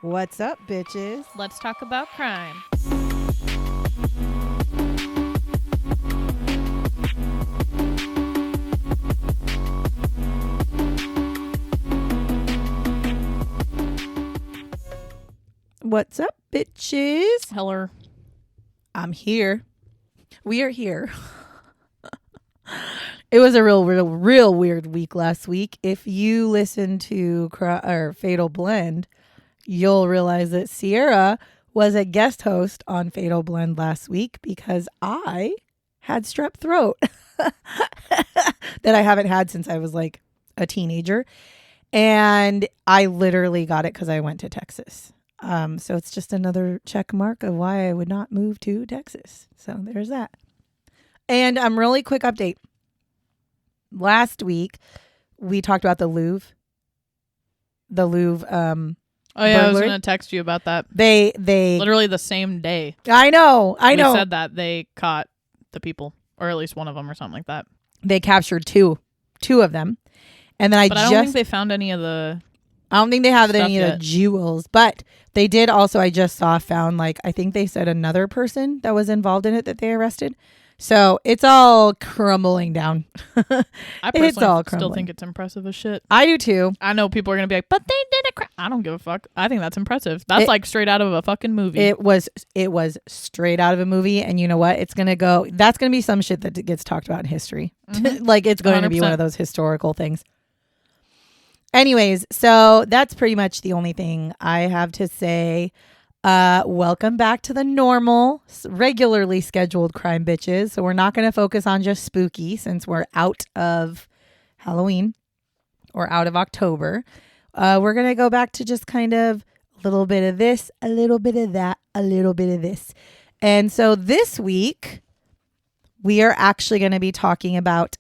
What's up, bitches? Let's talk about crime. What's up, bitches? Heller. I'm here. We are here. It was a real weird week last week. If you listen to Fatal Blend, you'll realize that Sierra was a guest host on Fatal Blend last week because I had strep throat that I haven't had since I was like a teenager. And I literally got it because I went to Texas. So it's just another check mark of why I would not move to Texas. So there's that. And really quick update. Last week, we talked about the Louvre. The Louvre. Oh yeah, I was gonna text you about that. They literally the same day. I know. We said that they caught the people, or at least one of them, or something like that. They captured two of them, and then I don't think they found any of the. I don't think they have any of yet. the jewels, but they did also. I just found I think they said another person that was involved in it that they arrested. So it's all crumbling down. I personally still think it's impressive as shit. I do too. I know people are going to be like, but they did a crime. I don't give a fuck. I think that's impressive. That's like straight out of a fucking movie. It was straight out of a movie. And you know what? That's going to be some shit that gets talked about in history. Mm-hmm. It's going 100%. To be one of those historical things. Anyways, so that's pretty much the only thing I have to say. Welcome back to the normal, regularly scheduled crime bitches. So we're not going to focus on just spooky since we're out of Halloween or out of October. We're going to go back to just kind of a little bit of this, a little bit of that, a little bit of this. And so this week, we are actually going to be talking about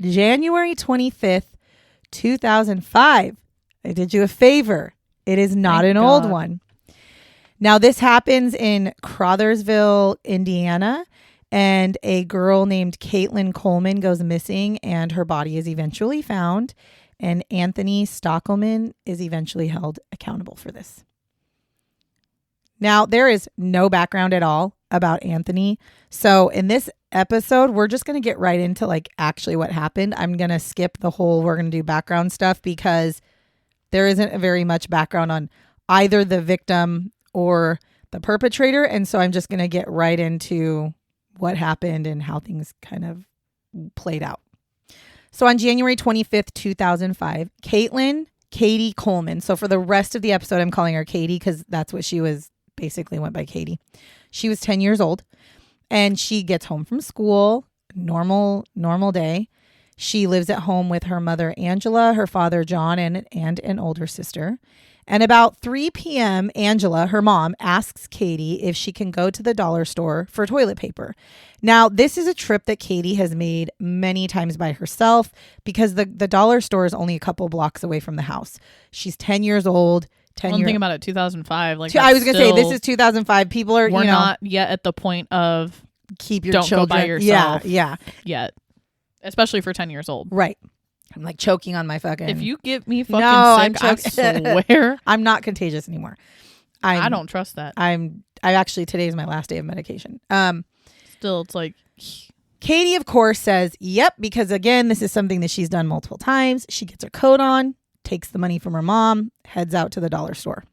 January 25th, 2005. I did you a favor. It is not an old one. Now, this happens in Crothersville, Indiana, and a girl named Katie Collman goes missing, and her body is eventually found, and Anthony Stockelman is eventually held accountable for this. Now, there is no background at all about Anthony, so in this episode, we're just going to get right into actually what happened. I'm going to skip the whole we're going to do background stuff because there isn't very much background on either the victim or the perpetrator. And so I'm just going to get right into what happened and how things kind of played out. So on January 25th, 2005, Katie Collman. So for the rest of the episode, I'm calling her Katie because that's what she was, basically went by Katie. She was 10 years old and she gets home from school, normal day. She lives at home with her mother, Angela, her father, John, and an older sister. And about 3 p.m., Angela, her mom, asks Katie if she can go to the dollar store for toilet paper. Now, this is a trip that Katie has made many times by herself because the dollar store is only a couple blocks away from the house. She's 10 years old. One thing about it, 2005. I was going to say, this is 2005. People are, we're not yet at the point of keep your don't children. Go by yourself. Yeah. Yet. Especially for 10 years old. Right. I'm choking on my fucking... If you get me fucking sick, I swear. I'm not contagious anymore. I don't trust that. I actually, today's my last day of medication. Still, it's Katie, of course, says, yep, because again, this is something that she's done multiple times. She gets her coat on, takes the money from her mom, heads out to the dollar store.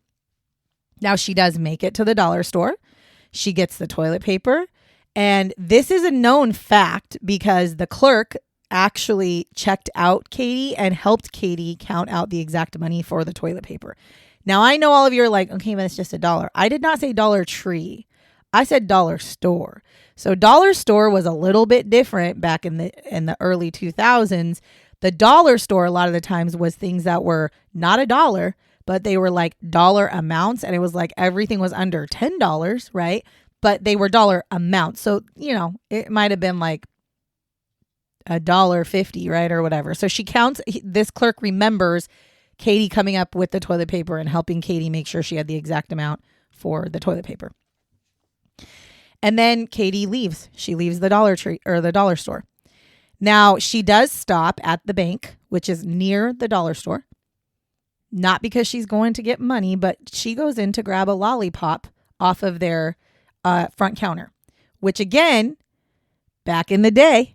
Now, she does make it to the dollar store. She gets the toilet paper. And this is a known fact because the clerk actually checked out Katie and helped Katie count out the exact money for the toilet paper. Now, I know all of you are like, okay, but it's just $1. I did not say Dollar Tree. I said dollar store. So dollar store was a little bit different back in the early 2000s. The dollar store a lot of the times was things that were not $1, but they were dollar amounts. And it was everything was under $10, right? But they were dollar amounts. So, it might have been $1.50, right? Or whatever. So she counts, this clerk remembers Katie coming up with the toilet paper and helping Katie make sure she had the exact amount for the toilet paper. And then Katie leaves. She leaves the Dollar Tree or the dollar store. Now she does stop at the bank, which is near the dollar store. not because she's going to get money, but she goes in to grab a lollipop off of their front counter, which again, back in the day,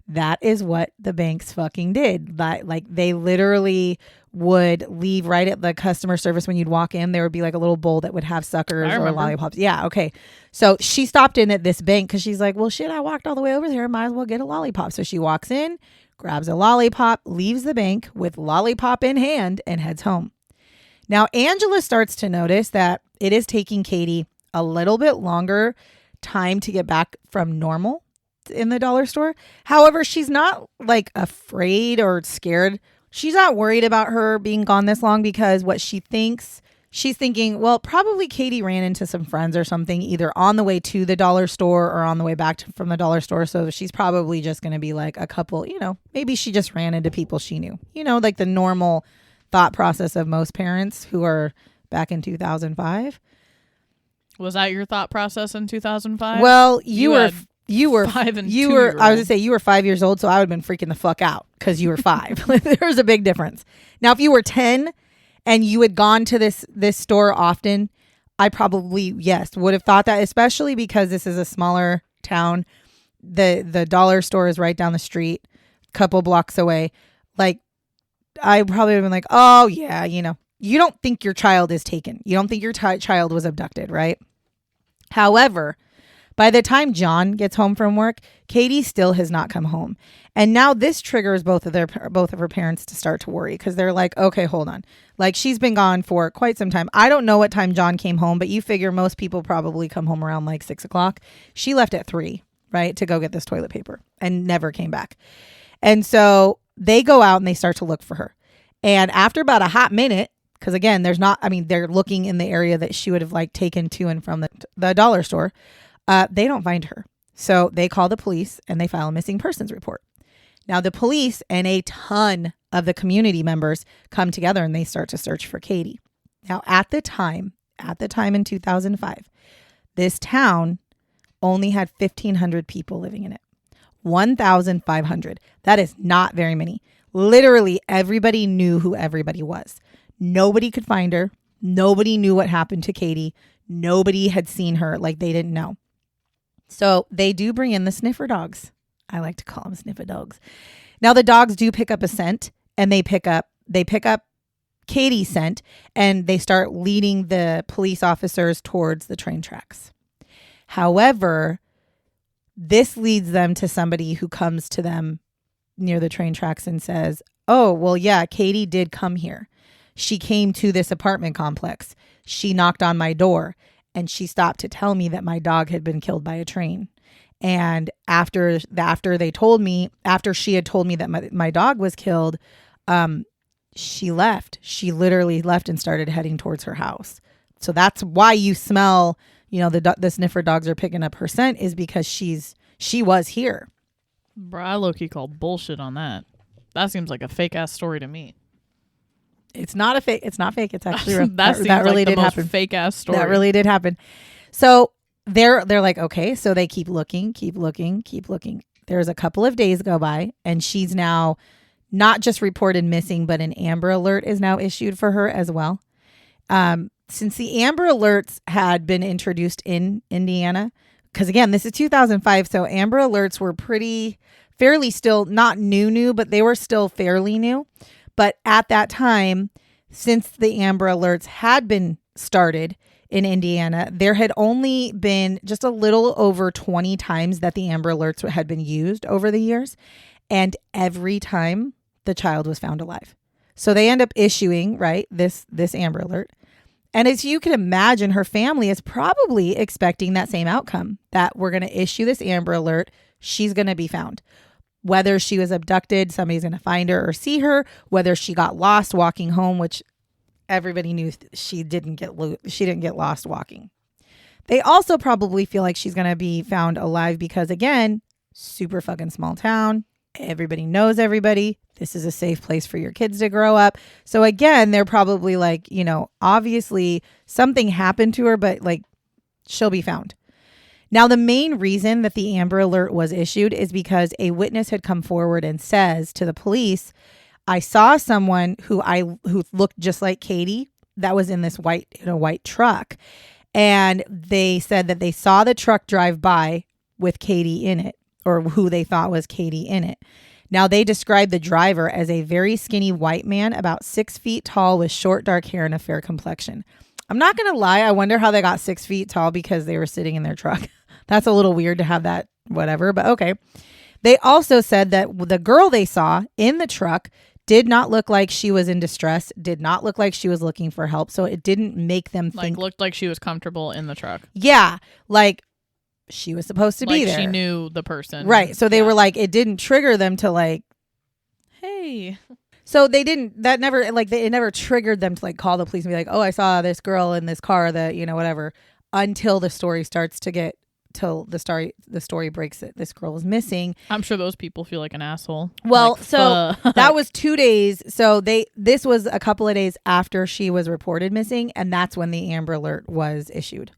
that is what the banks fucking did. Like they literally would leave right at the customer service when you'd walk in. There would be like a little bowl that would have suckers or lollipops. Yeah, okay. So she stopped in at this bank because she's like, well, shit, I walked all the way over there. Might as well get a lollipop. So she walks in, grabs a lollipop, leaves the bank with lollipop in hand, and heads home. Now, Angela starts to notice that it is taking Katie a little bit longer time to get back from normal in the dollar store. However, she's not like afraid or scared. She's not worried about her being gone this long because what she's thinking, well, probably Katie ran into some friends or something, either on the way to the dollar store or on the way back from the dollar store. So she's probably just going to be like a couple, maybe she just ran into people she knew, like the normal thought process of most parents who are back in 2005. Was that your thought process in 2005? Well, you were 5 and you 2 were year I was old. gonna say you were 5 years old, so I would have been freaking the fuck out because you were 5. There's a big difference. Now, if you were 10 and you had gone to this store often, I probably would have thought that, especially because this is a smaller town. The dollar store is right down the street, a couple blocks away. Like, I probably would have been like, oh yeah, you don't think your child is taken. You don't think your child was abducted, right? However, by the time John gets home from work, Katie still has not come home. And now this triggers both of her parents to start to worry because they're like, okay, hold on. Like, she's been gone for quite some time. I don't know what time John came home, but you figure most people probably come home around like 6 o'clock. She left at 3, right, to go get this toilet paper and never came back. And so they go out and they start to look for her. And after about a hot minute, because again, they're looking in the area that she would have like taken to and from the dollar store. They don't find her. So they call the police and they file a missing persons report. Now the police and a ton of the community members come together and they start to search for Katie. Now at the time in 2005, this town only had 1,500 people living in it. 1,500. That is not very many. Literally everybody knew who everybody was. Nobody could find her. Nobody knew what happened to Katie. Nobody had seen her. Like, they didn't know. So they do bring in the sniffer dogs. I like to call them sniffer dogs. Now the dogs do pick up a scent, and they pick up Katie's scent, and they start leading the police officers towards the train tracks. However, this leads them to somebody who comes to them near the train tracks and says, oh, well, yeah, Katie did come here. She came to this apartment complex. She knocked on my door and she stopped to tell me that my dog had been killed by a train. And after she had told me that my dog was killed, she left. She literally left and started heading towards her house. So that's why you smell, the sniffer dogs are picking up her scent, is because she was here. Bro, I low-key call bullshit on that. That seems like a fake ass story to me. It's not fake. It's actually real. that seems really like the did most happen. fake ass story. That really did happen. So they're like, okay. So they keep looking. There's a couple of days go by, and she's now not just reported missing, but an Amber Alert is now issued for her as well. Since the Amber Alerts had been introduced in Indiana, because again, this is 2005, so Amber Alerts were fairly still not new, but they were still fairly new. But at that time, since the Amber Alerts had been started in Indiana, there had only been just a little over 20 times that the Amber Alerts had been used over the years. And every time the child was found alive. So they end up issuing, right, this Amber Alert. And as you can imagine, her family is probably expecting that same outcome, that we're going to issue this Amber Alert. She's going to be found. Whether she was abducted, somebody's going to find her or see her, whether she got lost walking home, which everybody knew she didn't get lost walking. They also probably feel like she's going to be found alive because, again, super fucking small town. Everybody knows everybody. This is a safe place for your kids to grow up. So again, they're probably like, obviously something happened to her, but like, she'll be found. Now, the main reason that the Amber Alert was issued is because a witness had come forward and says to the police, I saw someone who looked just like Katie that was in a white truck. And they said that they saw the truck drive by with Katie in it, or who they thought was Katie in it. Now, they described the driver as a very skinny white man, about 6 feet tall, with short dark hair and a fair complexion. I'm not going to lie. I wonder how they got 6 feet tall because they were sitting in their truck. That's a little weird to have that, whatever, but okay. They also said that the girl they saw in the truck did not look like she was in distress, did not look like she was looking for help. So it didn't make them think. Looked like she was comfortable in the truck. Yeah. Like she was supposed to be there. She knew the person. Right. So they were like, it didn't trigger them to like, hey. So they didn't, it never triggered them to like call the police and be like, oh, I saw this girl in this car that, whatever, until the story starts to get, till the story breaks that this girl is missing. I'm sure those people feel like an asshole. Well, so that was 2 days. So this was a couple of days after she was reported missing. And that's when the Amber Alert was issued.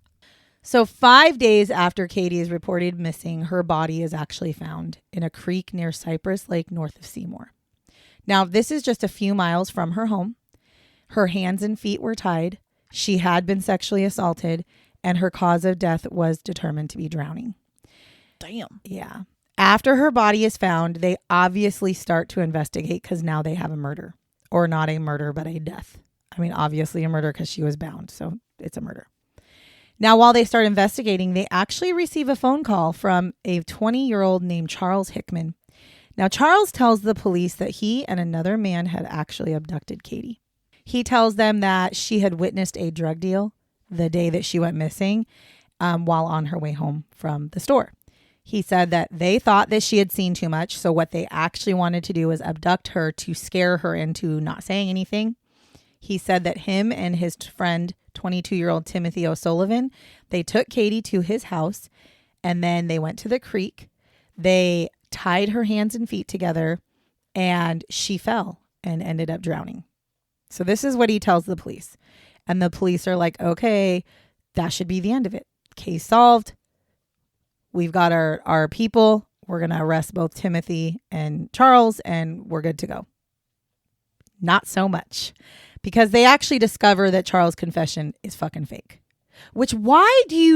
So 5 days after Katie is reported missing, her body is actually found in a creek near Cypress Lake, north of Seymour. Now, this is just a few miles from her home. Her hands and feet were tied. She had been sexually assaulted, and her cause of death was determined to be drowning. Damn. Yeah. After her body is found, they obviously start to investigate because now they have a murder. Or not a murder, but a death. I mean, obviously a murder because she was bound, so it's a murder. Now, while they start investigating, they actually receive a phone call from a 20-year-old named Charles Hickman. Now, Charles tells the police that he and another man had actually abducted Katie. He tells them that she had witnessed a drug deal the day that she went missing while on her way home from the store. He said that they thought that she had seen too much, so what they actually wanted to do was abduct her to scare her into not saying anything. He said that him and his friend, 22-year-old Timothy O'Sullivan, they took Katie to his house, and then they went to the creek. They tied her hands and feet together, and she fell and ended up drowning. So this is what he tells the police. And the police are like, okay, that should be the end of it. Case solved. We've got our people. We're going to arrest both Timothy and Charles, and we're good to go. Not so much. Because they actually discover that Charles' confession is fucking fake. Which, why? The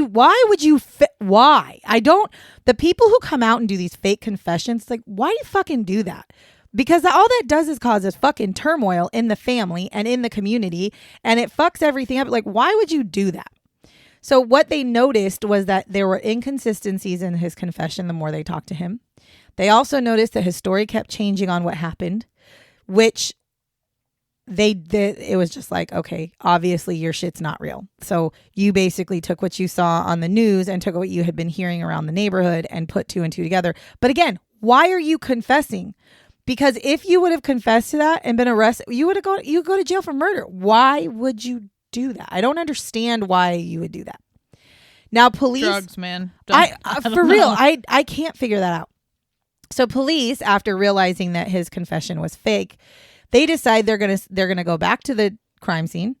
people who come out and do these fake confessions, like, why do you fucking do that? Because all that does is causes fucking turmoil in the family and in the community, and it fucks everything up. Like, why would you do that? So what they noticed was that there were inconsistencies in his confession the more they talked to him. They also noticed that his story kept changing on what happened, which it was just like, okay, obviously your shit's not real. So you basically took what you saw on the news and took what you had been hearing around the neighborhood and put two and two together. But again, why are you confessing? Because if you would have confessed to that and been arrested, you go to jail for murder. Why would you do that? I don't understand why you would do that. Now, police, drugs, man. For real, I can't figure that out. So police, after realizing that his confession was fake, they decide they're gonna go back to the crime scene,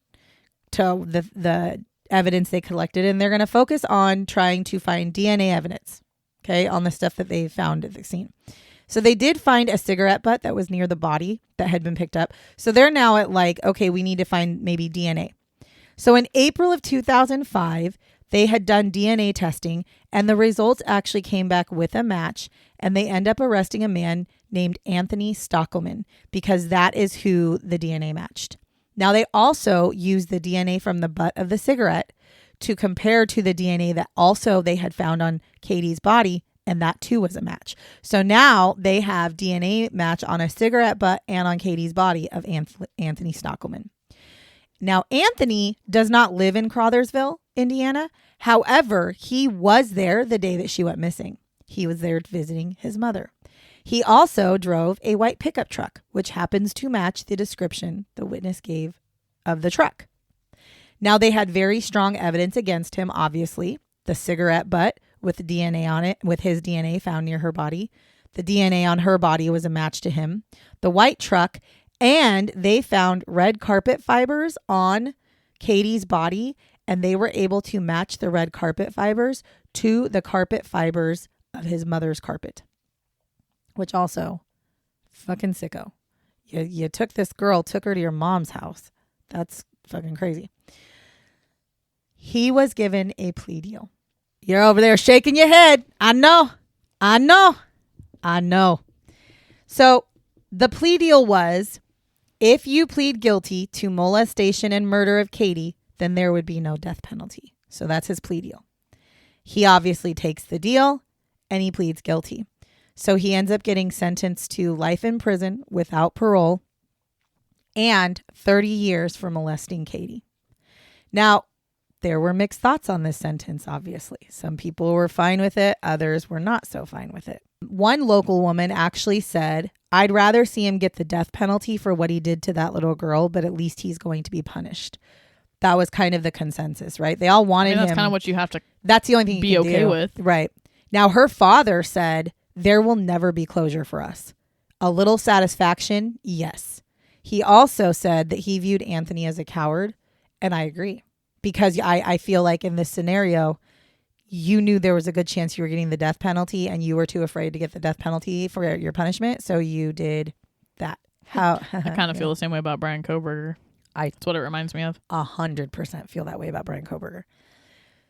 to the evidence they collected, and they're gonna focus on trying to find DNA evidence, okay, on the stuff that they found at the scene. So they did find a cigarette butt that was near the body that had been picked up. So they're now at like, okay, we need to find maybe DNA. So in April of 2005, they had done DNA testing, and the results actually came back with a match, and they end up arresting a man named Anthony Stockelman because that is who the DNA matched. Now, they also used the DNA from the butt of the cigarette to compare to the DNA that also they had found on Katie's body, and that too was a match. So now they have DNA match on a cigarette butt and on Katie's body of Anthony Stockelman. Now, Anthony does not live in Crothersville, Indiana. However, he was there the day that she went missing. He was there visiting his mother. He also drove a white pickup truck, which happens to match the description the witness gave of the truck. Now, they had very strong evidence against him, obviously. The cigarette butt with DNA on it, with his DNA found near her body. The DNA on her body was a match to him. The white truck, and they found red carpet fibers on Katie's body, and they were able to match the red carpet fibers to the carpet fibers of his mother's carpet. Which also, fucking sicko. You took this girl, took her to your mom's house. That's fucking crazy. He was given a plea deal. You're over there shaking your head. I know. So the plea deal was, if you plead guilty to molestation and murder of Katie, then there would be no death penalty. So that's his plea deal. He obviously takes the deal and he pleads guilty. So he ends up getting sentenced to life in prison without parole and 30 years for molesting Katie. Now, there were mixed thoughts on this sentence, obviously. Some people were fine with it. Others were not so fine with it. One local woman actually said, I'd rather see him get the death penalty for what he did to that little girl, but at least he's going to be punished. That was kind of the consensus, right? They all wanted that's him. kind of what you have to That's the only thing be you can okay do. with. Right. Now, her father said, there will never be closure for us. A little satisfaction, yes. He also said that he viewed Anthony as a coward, and I agree. Because I feel like in this scenario, you knew there was a good chance you were getting the death penalty and you were too afraid to get the death penalty for your punishment. So you did that. How I kind of feel the same way about Brian Kohberger. That's what it reminds me of. 100% feel that way about Brian Kohberger.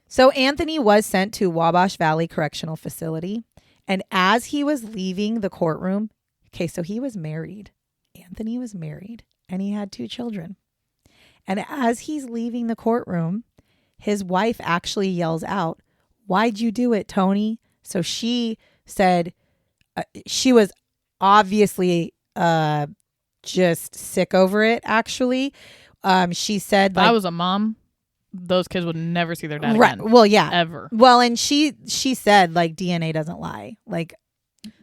So Anthony was sent to Wabash Valley Correctional Facility. And as he was leaving the courtroom, okay, so he was married. Anthony was married and he had 2 children. And as he's leaving the courtroom, his wife actually yells out, why'd you do it, Tony? So she said she was obviously just sick over it, actually. She said, if I was a mom, those kids would never see their dad again. Well, yeah. Ever. Well, and she said, like, DNA doesn't lie. Like,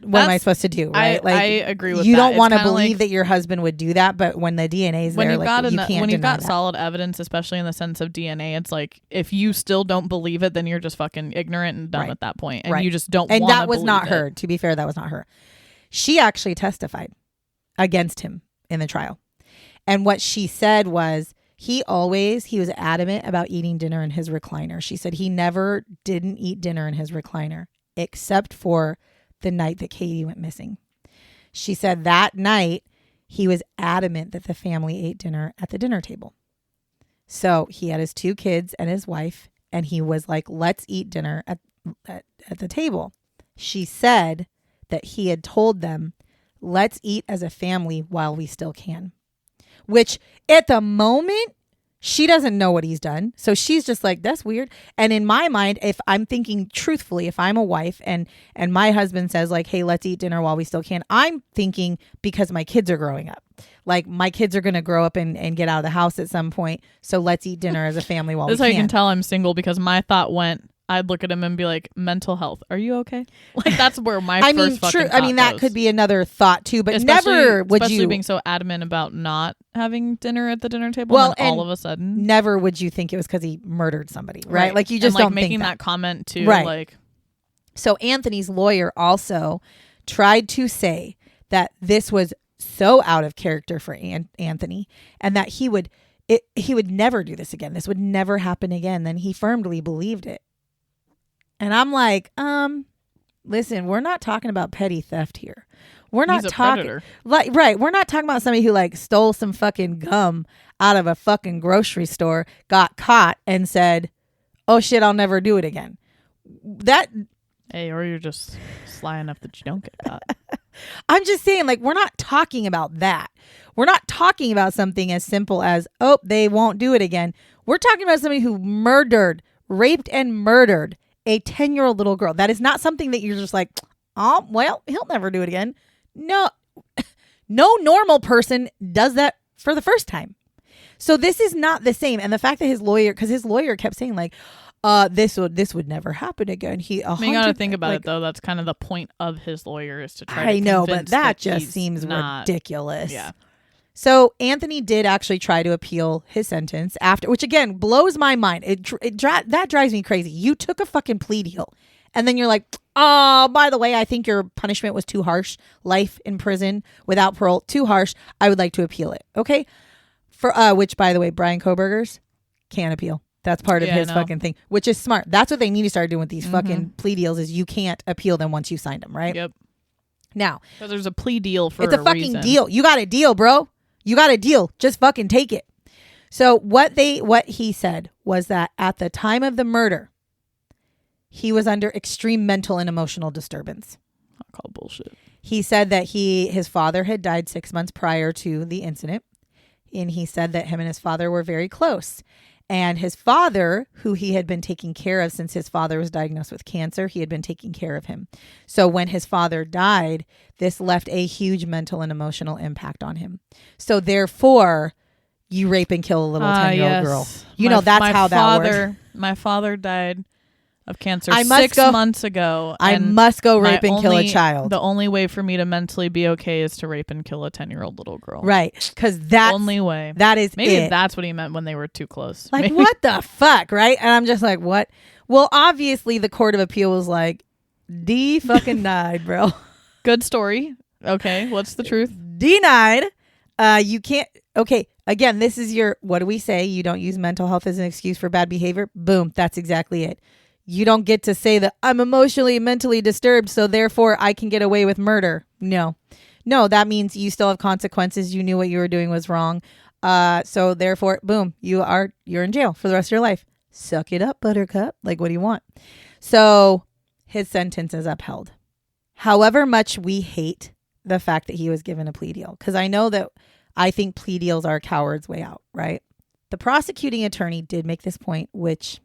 what am I supposed to do, right? I agree with that. You don't want to believe that your husband would do that, but when the DNA is there, when you've got solid evidence, especially in the sense of DNA, it's like, if you still don't believe it, then you're just fucking ignorant and dumb at that point, and you just don't want to believe it. And that was not her. To be fair, that was not her. She actually testified against him in the trial. And what she said was, he was adamant about eating dinner in his recliner. She said he never didn't eat dinner in his recliner, except for the night that Katie went missing. She said that night he was adamant that the family ate dinner at the dinner table. So he had his 2 kids and his wife, and he was like, let's eat dinner at the table. She said that he had told them, let's eat as a family while we still can. Which at the moment, she doesn't know what he's done. So she's just like, that's weird. And in my mind, if I'm thinking truthfully, if I'm a wife and my husband says like, hey, let's eat dinner while we still can, I'm thinking because my kids are growing up. Like, my kids are going to grow up and get out of the house at some point. So let's eat dinner as a family while we can. That's how you can tell I'm single, because my thought went, I'd look at him and be like, mental health. Are you okay? Like, that's where my first fucking thought that goes. Could be another thought too, but especially being so adamant about not having dinner at the dinner table. Well, and all of a sudden, never would you think it was because he murdered somebody, right? Like, you just don't think making that comment too, right? Like, so Anthony's lawyer also tried to say that this was so out of character for Anthony, and that he would never do this again. This would never happen again. Then he firmly believed it. And I'm like, listen, we're not talking about petty theft here. We're not talking like, right. We're not talking about somebody who like stole some fucking gum out of a fucking grocery store, got caught and said, oh shit, I'll never do it again. Or you're just sly enough that you don't get caught. I'm just saying, like, we're not talking about that. We're not talking about something as simple as, oh, they won't do it again. We're talking about somebody who raped and murdered a 10-year-old little girl. That is not something that you're just like, oh, well, he'll never do it again. No normal person does that for the first time. So this is not the same. And the fact that his lawyer kept saying like, this would never happen again. You got to think about it though. That's kind of the point of his lawyer, is to try to know, but that just seems ridiculous. Yeah. So Anthony did actually try to appeal his sentence after, which again blows my mind. That drives me crazy. You took a fucking plea deal, and then you're like, oh, by the way, I think your punishment was too harsh. Life in prison without parole, too harsh. I would like to appeal it. Okay, for which, by the way, Brian Kohberger's can't appeal. That's part of his fucking thing, which is smart. That's what they need to start doing with these fucking plea deals, is you can't appeal them once you signed them, right? Yep. Now, because there's a plea deal for it's a fucking reason. deal. You got a deal, bro. You got a deal. Just fucking take it. So what he said was that at the time of the murder, he was under extreme mental and emotional disturbance. I call bullshit. He said that his father had died 6 months prior to the incident. And he said that him and his father were very close. And his father, who he had been taking care of since his father was diagnosed with cancer, he had been taking care of him. So when his father died, this left a huge mental and emotional impact on him. So therefore, you rape and kill a little 10-year-old girl. You know, that's how that works. My father died of cancer 6 months ago. I must go rape and kill a child. The only way for me to mentally be okay is to rape and kill a 10-year-old little girl. Right. Because that's the only way. That is Maybe it. That's what he meant when they were too close. Like, what the fuck, right? And I'm just like, what? Well, obviously, the Court of Appeal was like, fucking-nied, bro. Good story. Okay, what's the truth? Denied. You can't. Okay, again, this is your, what do we say? You don't use mental health as an excuse for bad behavior. Boom, that's exactly it. You don't get to say that I'm emotionally and mentally disturbed, so therefore I can get away with murder. No, that means you still have consequences. You knew what you were doing was wrong. So therefore, boom, you're in jail for the rest of your life. Suck it up, buttercup. Like, what do you want? So his sentence is upheld. However much we hate the fact that he was given a plea deal, because I think plea deals are a coward's way out, right? The prosecuting attorney did make this point, which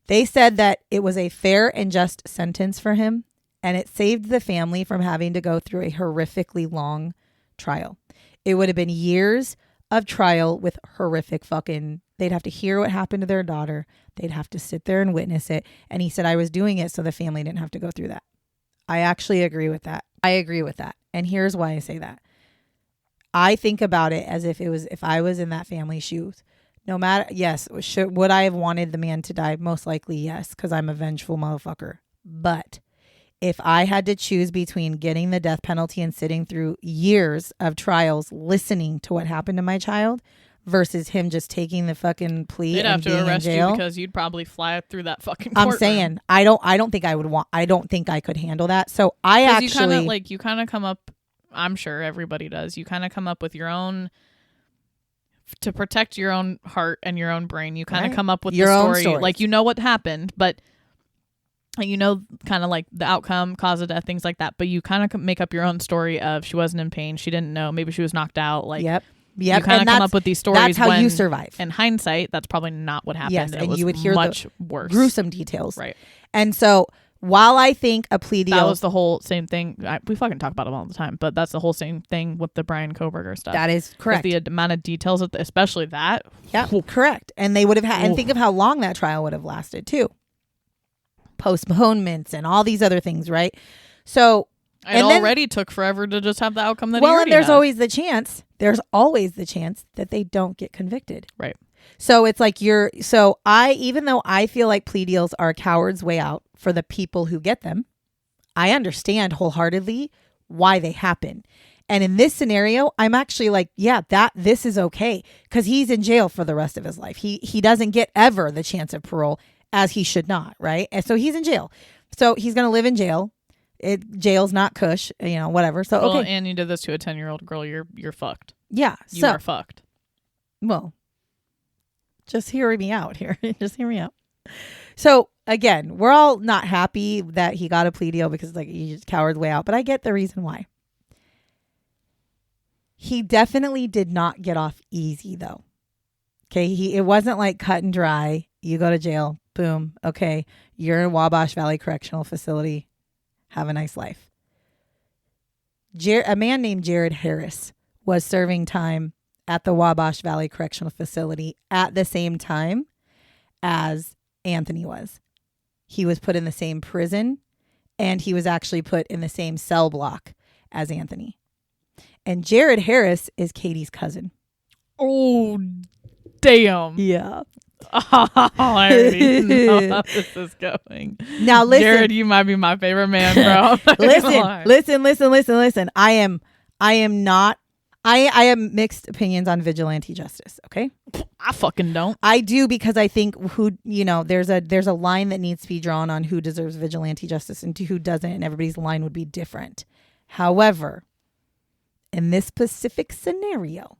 they said that it was a fair and just sentence for him, and it saved the family from having to go through a horrifically long trial. It would have been years of trial with horrific they'd have to hear what happened to their daughter. They'd have to sit there and witness it. And he said, I was doing it so the family didn't have to go through that. I actually agree with that. And here's why I say that. I think about it as if I was in that family's shoes. No matter, yes, would I have wanted the man to die? Most likely, yes, because I'm a vengeful motherfucker. But if I had to choose between getting the death penalty and sitting through years of trials listening to what happened to my child versus him just taking the fucking plea and being in jail. They'd have to arrest you because you'd probably fly through that fucking courtroom. I'm saying, I don't think I could handle that. So you kind of come up, I'm sure everybody does. You kind of come up with your own, to protect your own heart and your own brain. You kind of come up with your own story. Like, you know what happened, but you know, kind of like the outcome, cause of death, things like that. But you kind of make up your own story of she wasn't in pain. She didn't know. Maybe she was knocked out. Like, yep. You kind of come up with these stories. That's how you survive. In hindsight, that's probably not what happened. Yes, and you would hear much worse, gruesome details. Right. And so, while I think a plea deal... That was the whole same thing. We fucking talk about it all the time, but that's the whole same thing with the Brian Koberger stuff. That is correct. The amount of details, especially that. Yeah, correct. And they would have had... And think of how long that trial would have lasted, too. Postponements and all these other things, right? So... It already took forever to just have the outcome that and there's always the chance. There's always the chance that they don't get convicted. Right. So it's like even though I feel like plea deals are a coward's way out for the people who get them, I understand wholeheartedly why they happen. And in this scenario, I'm actually like, yeah, this is okay, because he's in jail for the rest of his life. He doesn't get ever the chance of parole, as he should not, right? And so he's in jail. So he's going to live in jail. Jail's not cush, whatever. So okay. And you did this to a 10-year-old girl. You're fucked. Yeah, you are fucked. Well, just hear me out here. Just hear me out. So again, we're all not happy that he got a plea deal because he just coward's way out. But I get the reason why. He definitely did not get off easy, though. Okay, it wasn't like cut and dry. You go to jail, boom. Okay, you're in Wabash Valley Correctional Facility. Have a nice life. A man named Jared Harris was serving time at the Wabash Valley Correctional Facility at the same time as Anthony was. He was put in the same prison, and he was actually put in the same cell block as Anthony. And Jared Harris is Katie's cousin. Oh, damn. Yeah. I already know how this is going. Now listen, Jared, you might be my favorite man, bro. listen. I am not I have mixed opinions on vigilante justice. Okay, I fucking don't. I do, because I think there's a line that needs to be drawn on who deserves vigilante justice and who doesn't, and everybody's line would be different. However, in this specific scenario,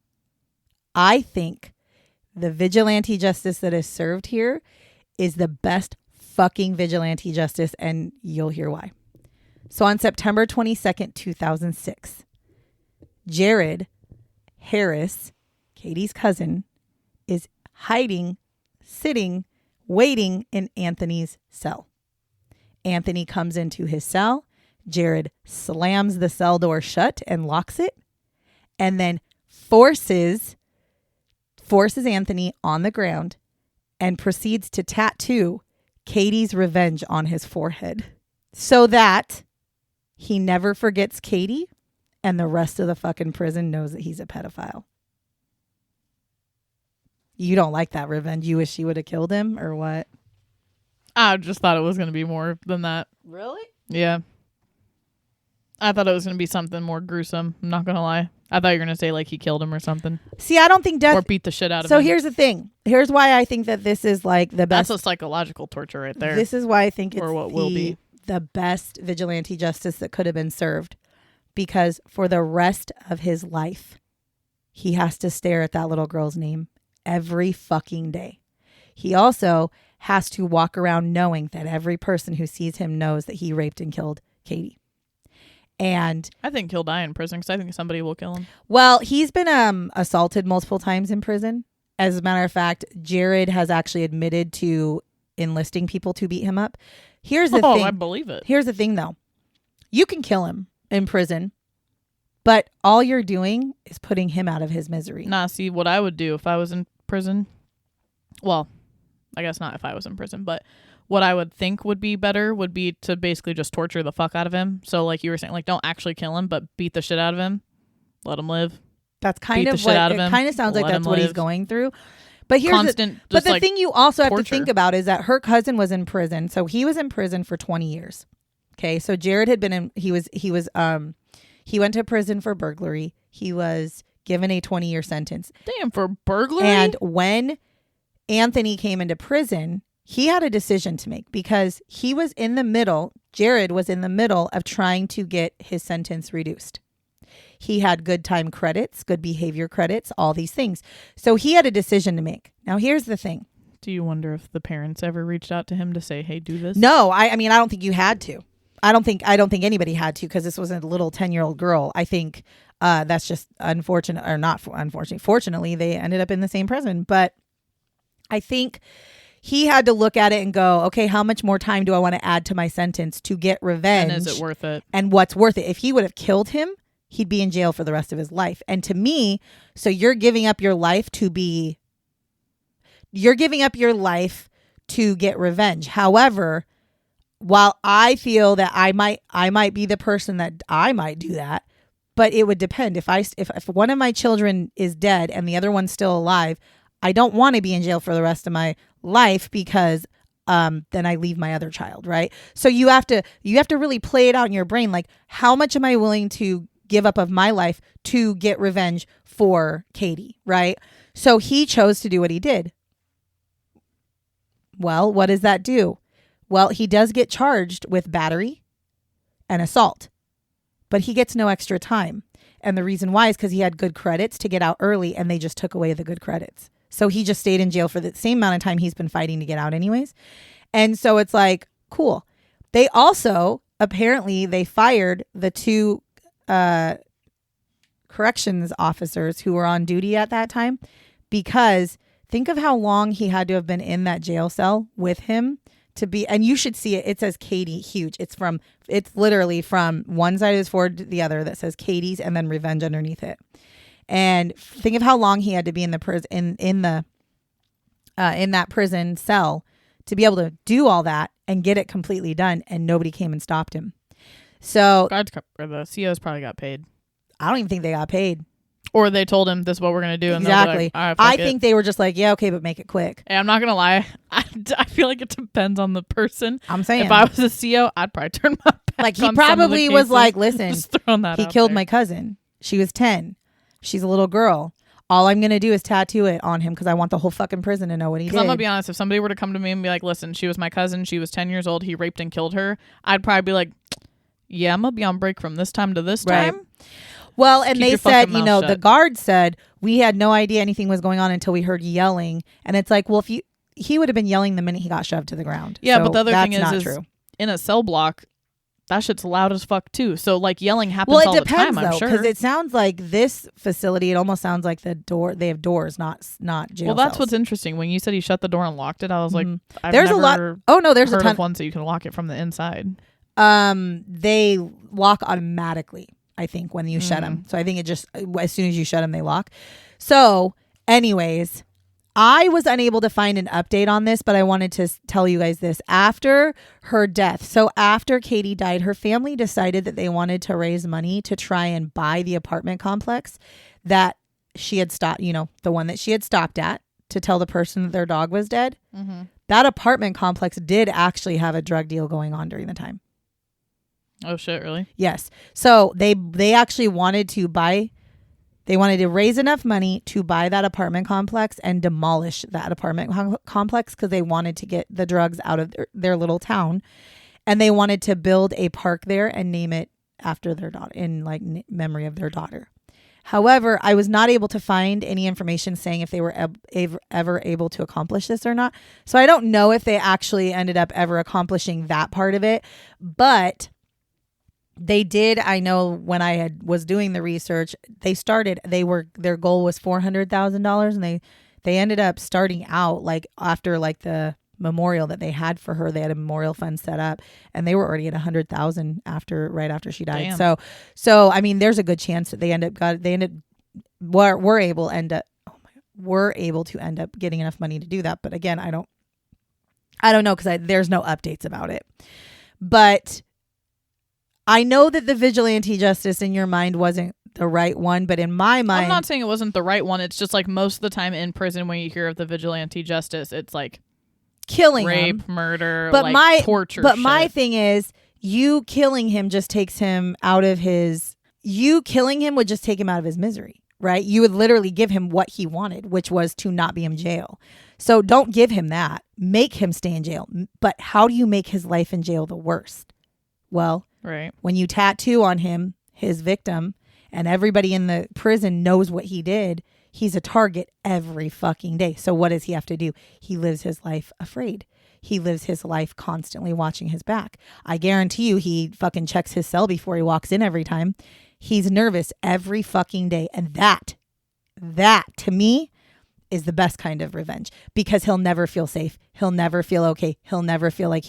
I think the vigilante justice that is served here is the best fucking vigilante justice, and you'll hear why. So on September 22nd, 2006, Jared Harris, Katie's cousin, is hiding, sitting, waiting in Anthony's cell. Anthony comes into his cell. Jared slams the cell door shut and locks it, and then forces Anthony on the ground and proceeds to tattoo Katie's revenge on his forehead so that he never forgets Katie and the rest of the fucking prison knows that he's a pedophile. You don't like that revenge? You wish she would have killed him or what? I just thought it was going to be more than that. Really? Yeah. I thought it was going to be something more gruesome. I'm not going to lie. I thought you were going to say like he killed him or something. See, I don't think death... Or beat the shit out of him. So here's the thing. Here's why I think that this is like the best... That's a psychological torture right there. This is why I think it's what will be the best vigilante justice that could have been served. Because for the rest of his life, he has to stare at that little girl's name every fucking day. He also has to walk around knowing that every person who sees him knows that he raped and killed Katie. And I think he'll die in prison because I think somebody will kill him. Well, he's been assaulted multiple times in prison. As a matter of fact, Jared has actually admitted to enlisting people to beat him up. Here's the thing. I believe it. Here's the thing, though. You can kill him in prison, but all you're doing is putting him out of his misery. Nah, see, what I would do if I was in prison, well, I guess not if I was in prison, but what I would think would be better would be to basically just torture the fuck out of him. So like you were saying, like don't actually kill him, but beat the shit out of him. Let him live. That's kind of what it kind of sounds like. That's what he's going through. But here's the thing you also have to think about is that her cousin was in prison. So he was in prison for 20 years. Okay. So Jared had been in, he went to prison for burglary. He was given a 20-year sentence. Damn, for burglary? And when Anthony came into prison, he had a decision to make because he was in the middle. Jared was in the middle of trying to get his sentence reduced. He had good time credits, good behavior credits, all these things. So he had a decision to make. Now, here's the thing. Do you wonder if the parents ever reached out to him to say, hey, do this? No, I mean, I don't think you had to. I don't think anybody had to because this was a little 10-year-old girl. I think that's just unfortunate or not unfortunate. Fortunately, they ended up in the same prison. But I think he had to look at it and go, okay, how much more time do I want to add to my sentence to get revenge? And is it worth it? And what's worth it? If he would have killed him, he'd be in jail for the rest of his life. And to me, so you're giving up your life to get revenge. However, while I feel that I might be the person that I might do that, but it would depend. If one of my children is dead and the other one's still alive, I don't want to be in jail for the rest of my life because then I leave my other child, right? So you have to really play it out in your brain. Like, how much am I willing to give up of my life to get revenge for Katie, right? So he chose to do what he did. Well, what does that do? Well, he does get charged with battery and assault, but he gets no extra time. And the reason why is because he had good credits to get out early and they just took away the good credits. So he just stayed in jail for the same amount of time he's been fighting to get out anyways. And so it's like, cool. They also, apparently they fired the two corrections officers who were on duty at that time because think of how long he had to have been in that jail cell with him to be, and you should see it. It says Katie huge. It's literally from one side of his forehead to the other that says Katie's and then revenge underneath it. And think of how long he had to be in the prison in that prison cell to be able to do all that and get it completely done, and nobody came and stopped him. So the COs probably got paid. I don't even think they got paid. Or they told him this is what we're going to do. And exactly. Like, right, I think they were just like, yeah, okay, but make it quick. Hey, I'm not going to lie. I feel like it depends on the person. I'm saying. If I was a CO, I'd probably turn my back like he probably was like, listen, he killed my cousin. She was 10. She's a little girl. All I'm going to do is tattoo it on him because I want the whole fucking prison to know what he did. Because I'm going to be honest, if somebody were to come to me and be like, listen, she was my cousin. She was 10 years old. He raped and killed her. I'd probably be like, yeah, I'm going to be on break from this time to this time. Well, and they said, you know, the guard said, we had no idea anything was going on until we heard yelling. And it's like, well, he would have been yelling the minute he got shoved to the ground. Yeah, so but the other thing is in a cell block, that shit's loud as fuck too. So like yelling happens all the time, I'm sure. Because it sounds like this facility, it almost sounds like the door, they have doors, not jail Well, that's cells. What's interesting. When you said he shut the door and locked it, I was like, there's a lot. Oh no, there's heard a ton of ones that you can lock it from the inside. They lock automatically, I think, when you shut them. So I think it just, as soon as you shut them, they lock. So anyways, I was unable to find an update on this, but I wanted to tell you guys this. After her death, so after Katie died, her family decided that they wanted to raise money to try and buy the apartment complex that she had stopped, you know, the one that she had stopped at to tell the person that their dog was dead. Mm-hmm. That apartment complex did actually have a drug deal going on during the time. Oh, shit, really? Yes. So they actually wanted to raise enough money to buy that apartment complex and demolish that apartment complex because they wanted to get the drugs out of their little town. And they wanted to build a park there and name it after their daughter, in like memory of their daughter. However, I was not able to find any information saying if they were ever able to accomplish this or not. So I don't know if they actually ended up ever accomplishing that part of it. But they did. I know when I was doing the research, their goal was $400,000, and they ended up starting out like after like the memorial that they had for her. They had a memorial fund set up, and they were already at 100,000 right after she died. Damn. So I mean, there's a good chance that we're able to end up getting enough money to do that. But again, I don't know because there's no updates about it. But I know that the vigilante justice in your mind wasn't the right one, but in my mind, I'm not saying it wasn't the right one. It's just like most of the time in prison, when you hear of the vigilante justice, it's like killing rape, him. murder, but torture. But my thing is, you killing him just takes him out of his. You killing him would just take him out of his misery, right? You would literally give him what he wanted, which was to not be in jail. So don't give him that. Make him stay in jail. But how do you make his life in jail the worst? Well, right. When you tattoo on him his victim, and everybody in the prison knows what he did, he's a target every fucking day. So what does he have to do? He lives his life afraid. He lives his life constantly watching his back. I guarantee you he fucking checks his cell before he walks in every time. He's nervous every fucking day. And that to me is the best kind of revenge, because he'll never feel safe. He'll never feel okay. He'll never feel like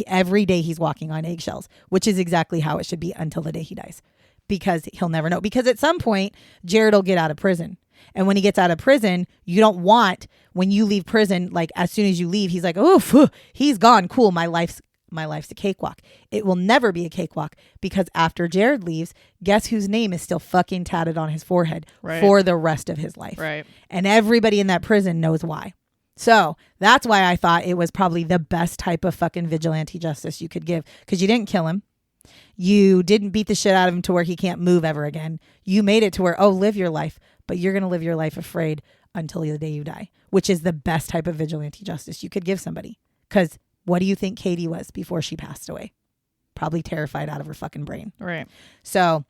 every day he's walking on eggshells, which is exactly how it should be until the day he dies, because he'll never know. Because at some point, Jared will get out of prison. And when he gets out of prison, you don't want, when you leave prison, like as soon as you leave, he's like, oh, he's gone. Cool. My life's a cakewalk. It will never be a cakewalk, because after Jared leaves, guess whose name is still fucking tatted on his forehead for the rest of his life. Right. And everybody in that prison knows why. So that's why I thought it was probably the best type of fucking vigilante justice you could give, because you didn't kill him. You didn't beat the shit out of him to where he can't move ever again. You made it to where, live your life, but you're going to live your life afraid until the day you die, which is the best type of vigilante justice you could give somebody. Because what do you think Katie was before she passed away? Probably terrified out of her fucking brain. Right. So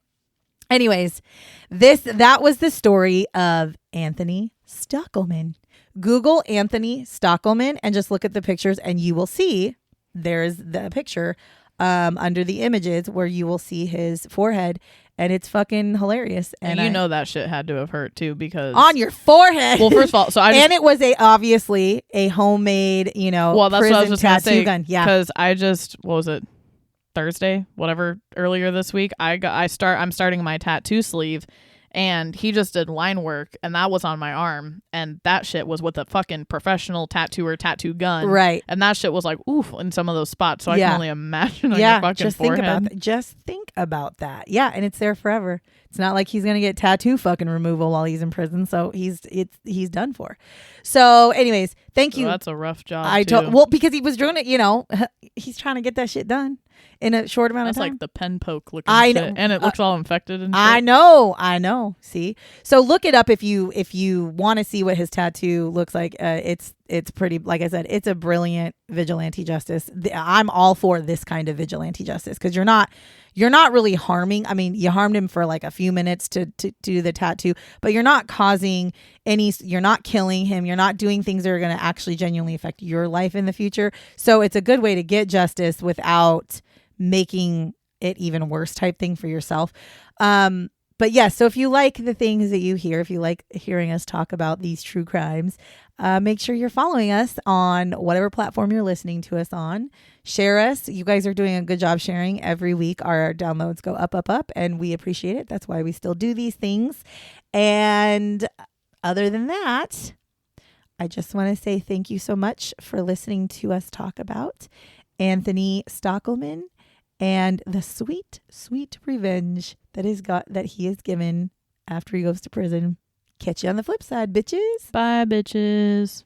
anyways, that was the story of Anthony Stockelman. Google Anthony Stockelman and just look at the pictures, and you will see there's the picture under the images where you will see his forehead, and it's fucking hilarious. And that shit had to have hurt too, because on your forehead. Well, first of all, and it was obviously a homemade, well, that's what I was just tattoo say, gun. Yeah, because what was it? Thursday, whatever, earlier this week, I'm starting my tattoo sleeve, and he just did line work, and that was on my arm, and that shit was with a fucking professional tattoo gun, right? And that shit was like oof in some of those spots, so I can only imagine on your fucking forehead. Just think about that. Yeah, and it's there forever. It's not like he's gonna get tattoo fucking removal while he's in prison, so he's done for. So, anyways, thank you. That's a rough job. Because he was doing it. He's trying to get that shit done. in a short amount of time. That's like the pen poke looking shit. And it looks all infected and shit. I know. See? So look it up if you want to see what his tattoo looks like. It's pretty, like I said, it's a brilliant vigilante justice. I'm all for this kind of vigilante justice because you're not really harming. I mean, you harmed him for like a few minutes to do the tattoo, but you're not causing you're not killing him. You're not doing things that are going to actually genuinely affect your life in the future. So it's a good way to get justice without making it even worse type thing for yourself. But yeah, so if you like the things that you hear, if you like hearing us talk about these true crimes, make sure you're following us on whatever platform you're listening to us on. Share us. You guys are doing a good job sharing. Every week our downloads go up, and we appreciate it. That's why we still do these things. And other than that, I just want to say thank you so much for listening to us talk about Anthony Stockelman and the sweet, sweet revenge that he is given after he goes to prison. Catch you on the flip side, bitches. Bye, bitches.